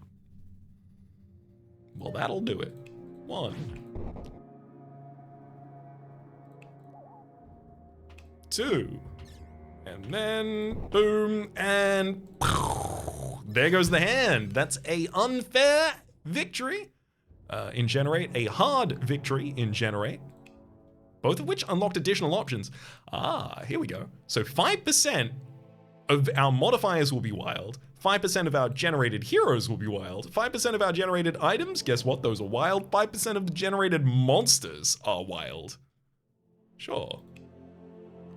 Well, that'll do it. 1. 2. And then, boom, and there goes the hand. That's a unfair victory in Generate, a hard victory in Generate, both of which unlocked additional options. Ah, here we go. So 5% of our modifiers will be wild, 5% of our generated heroes will be wild, 5% of our generated items, guess what, those are wild, 5% of the generated monsters are wild. Sure.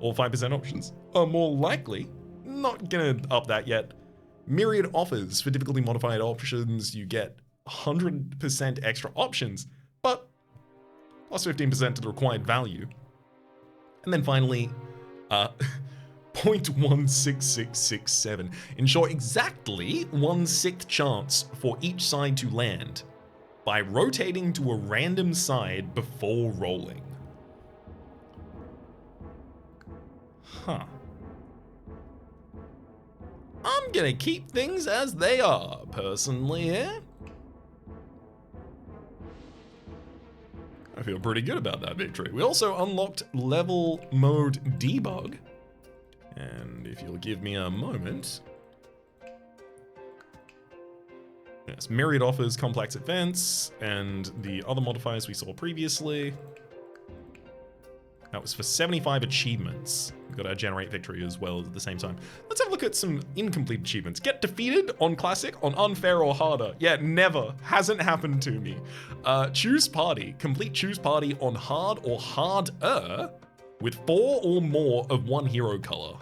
All 5% options are more likely. Not gonna up that yet. Myriad offers for difficulty modified options, you get 100% extra options, but plus 15% to the required value. And then finally, 0.16667. Ensure exactly 1/6 chance for each side to land by rotating to a random side before rolling. Huh. I'm gonna keep things as they are, personally, yeah? I feel pretty good about that victory. We also unlocked level mode debug. And if you'll give me a moment. Yes, myriad offers, complex events, and the other modifiers we saw previously. That was for 75 achievements. We've got our generate victory as well at the same time. Let's have a look at some incomplete achievements. Get defeated on classic, on unfair or harder. Yeah, never. Hasn't happened to me. Choose party. Complete choose party on hard or harder with 4 or more of one hero color.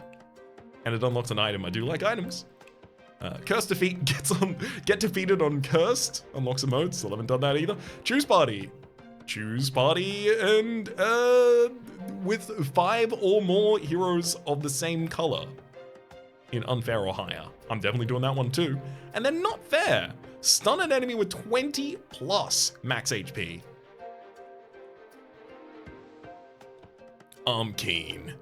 And it unlocks an item. I do like items. Cursed defeat get defeated on cursed. Unlocks a mode. Still haven't done that either. Choose party. Choose party and with 5 or more heroes of the same color in unfair or higher. I'm definitely doing that one too. And then not fair. Stun an enemy with 20 plus max HP. I'm keen.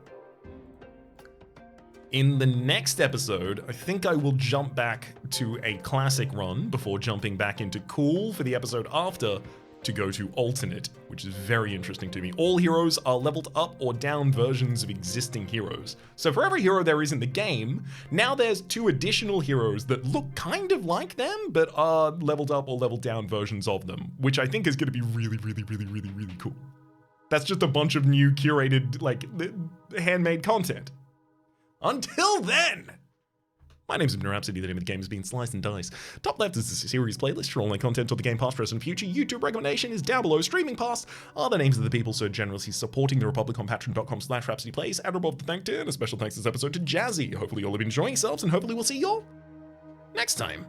In the next episode, I think I will jump back to a classic run before jumping back into cool for the episode after to go to alternate, which is very interesting to me. All heroes are leveled up or down versions of existing heroes. So for every hero there is in the game, now there's 2 additional heroes that look kind of like them, but are leveled up or leveled down versions of them, which I think is gonna be really, really, really, really, really cool. That's just a bunch of new curated, like, handmade content. Until then, my name's Rhapsody, the name of the game has been Slice and Dice. Top left is the series playlist for online content of the game past, present, and future. YouTube recommendation is down below. Streaming past are the names of the people so generously supporting the Republic on patreon.com/Rhapsody Plays. And above the thank you, and a special thanks this episode to Jazzy. Hopefully you all have been enjoying yourselves, and hopefully we'll see you all next time.